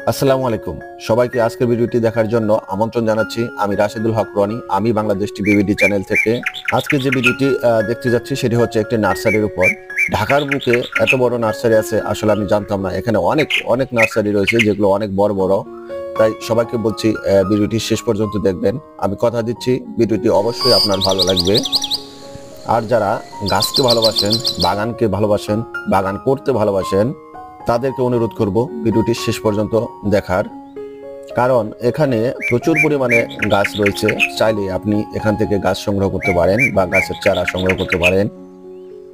আসসালামু আলাইকুম। সবাইকে আজকের ভিডিওটি দেখার জন্য আমন্ত্রণ জানাচ্ছি। আমি রাশেদুল হক রনি। আমি বাংলাদেশ টিভিডি চ্যানেল থেকে। আজকে যে ভিডিওটি দেখতে যাচ্ছি সেটি হচ্ছে একটি নার্সারির উপর। ঢাকার বুকে এত বড় নার্সারি আছে আসলে আমি জানতাম না। এখানে অনেক অনেক নার্সারি রয়েছে যেগুলো অনেক বড় বড়। তাই সবাইকে বলছি ভিডিওটি শেষ পর্যন্ত দেখবেন। আমি কথা দিচ্ছি ভিডিওটি অবশ্যই আপনার ভালো লাগবে। আর যারা গাছকে ভালোবাসেন, বাগানকে ভালোবাসেন, বাগান করতে ভালোবাসেন, তাদেরকে অনুরোধ করব ভিডিওটি শেষ পর্যন্ত দেখার। কারণ এখানে প্রচুর পরিমাণে গাছ রয়েছে। চাইলে আপনি এখান থেকে গাছ সংগ্রহ করতে পারেন বা গাছের চারা সংগ্রহ করতে পারেন।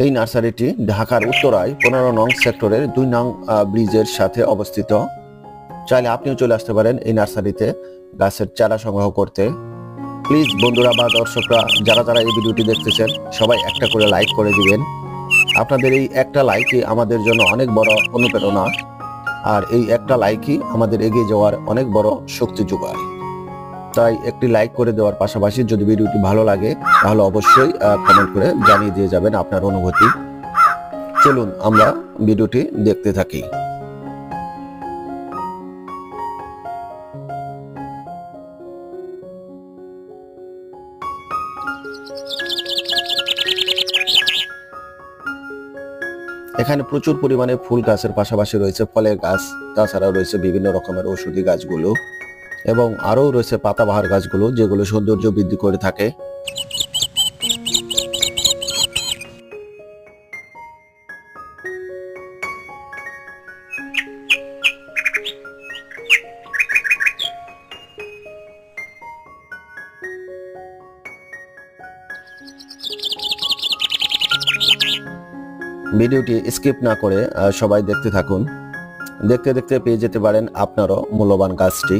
এই নার্সারিটি ঢাকার উত্তরায় 15 নং সেক্টরের 2 নং ব্রিজের সাথে অবস্থিত। চাইলে আপনিও চলে আসতে পারেন এই নার্সারিতে গাছের চারা সংগ্রহ করতে। প্লিজ বন্ধুরা বা দর্শকরা যারা যারা এই ভিডিওটি দেখতেছেন সবাই একটা করে লাইক করে দিবেন। আপনাদের এই একটা লাইকই আমাদের জন্য অনেক বড় অনুপ্রেরণা। আর এই একটা লাইকই আমাদের এগিয়ে যাওয়ার অনেক বড় শক্তি যোগায়। তাই একটি লাইক করে দেওয়ার পাশাপাশি যদি ভিডিওটি ভালো লাগে তাহলে অবশ্যই কমেন্ট করে জানিয়ে দিয়ে যাবেন আপনার অনুভূতি। চলুন আমরা ভিডিওটি দেখতে থাকি। এখানে প্রচুর পরিমাণে ফুল গাছের পাশাপাশি রয়েছে ফলের গাছ, তাছাড়াও রয়েছে বিভিন্ন রকমের ঔষধি গাছগুলো এবং আরও রয়েছে পাতাবাহার গাছগুলো যেগুলো সৌন্দর্য বৃদ্ধি করে থাকে। ভিডিওটি স্কিপ না করে সবাই দেখতে থাকুন। দেখতে দেখতে পেয়ে যেতে পারেন আপনারও মূল্যবান গাছটি।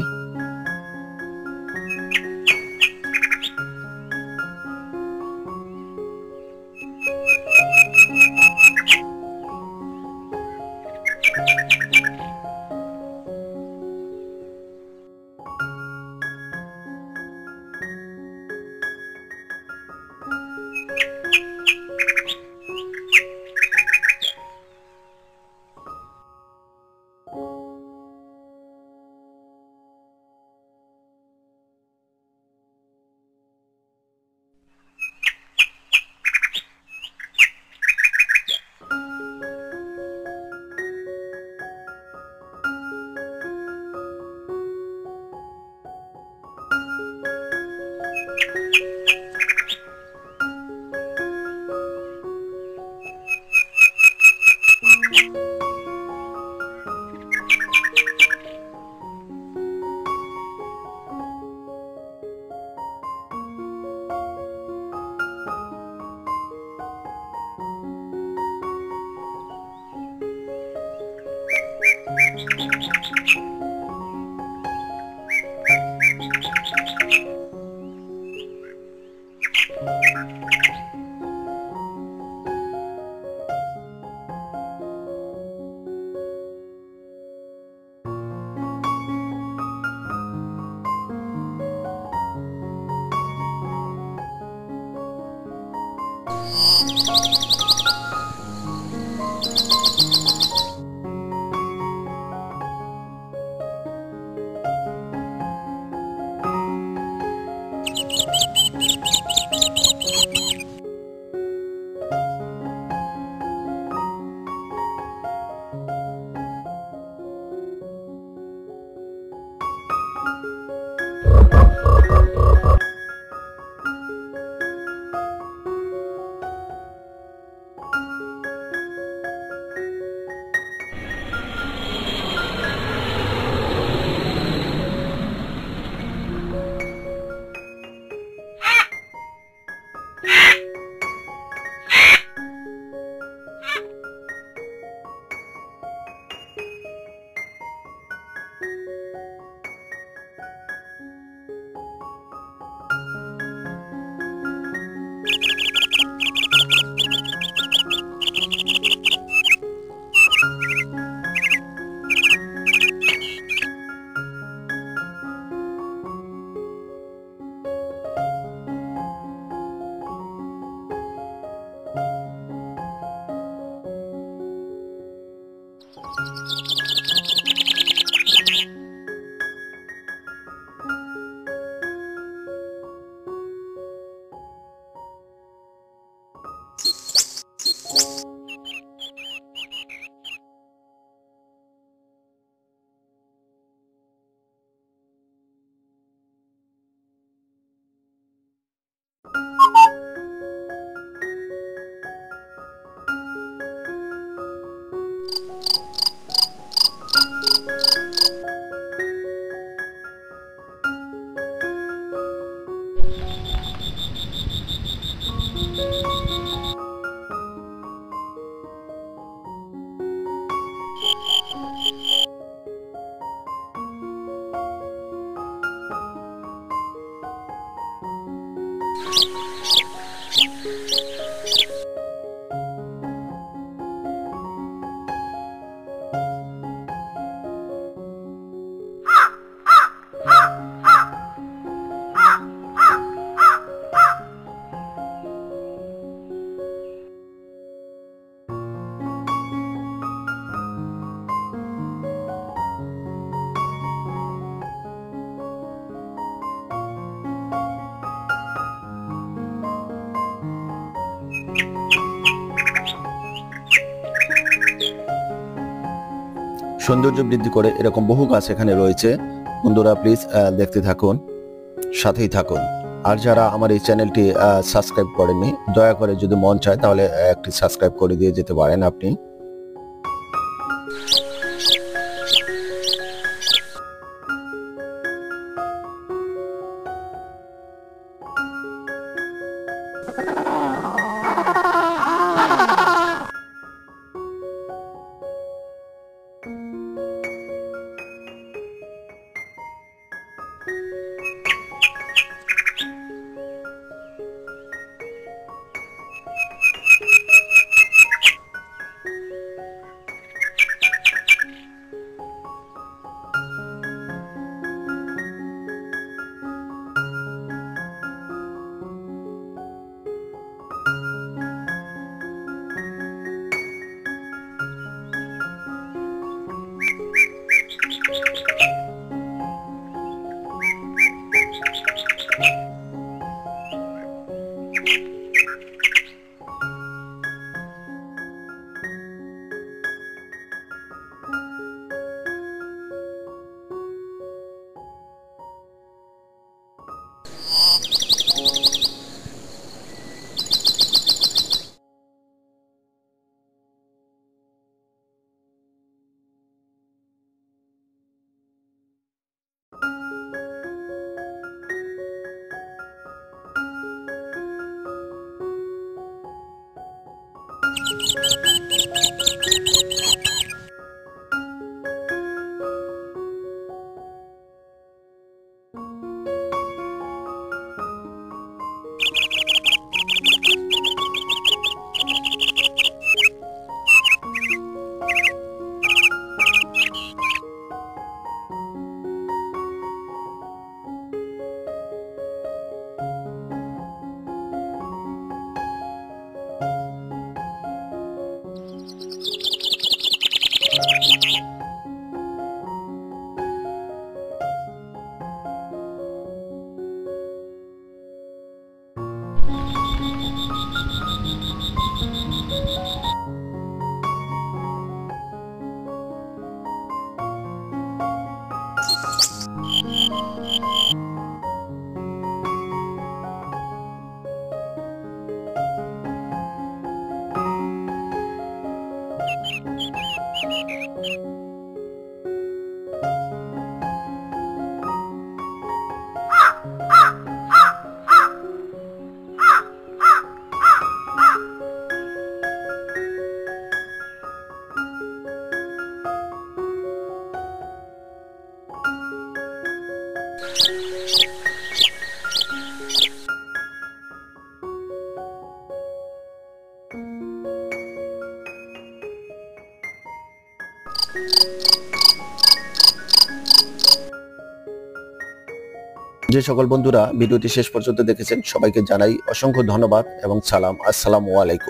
সৌন্দর্য বৃদ্ধি করে এরকম বহু গাছ এখানে রয়েছে। বন্ধুরা প্লিজ দেখতে থাকুন, সাথেই থাকুন। আর যারা আমার এই চ্যানেলটি সাবস্ক্রাইব করেননি, দয়া করে যদি মন চায় তাহলে একটি সাবস্ক্রাইব করে দিয়ে যেতে পারেন আপনি। যে সকল বন্ধুরা ভিডিওটি শেষ পর্যন্ত দেখেছেন সবাইকে জানাই অসংখ্য ধন্যবাদ এবং সালাম। আসসালামু আলাইকুম।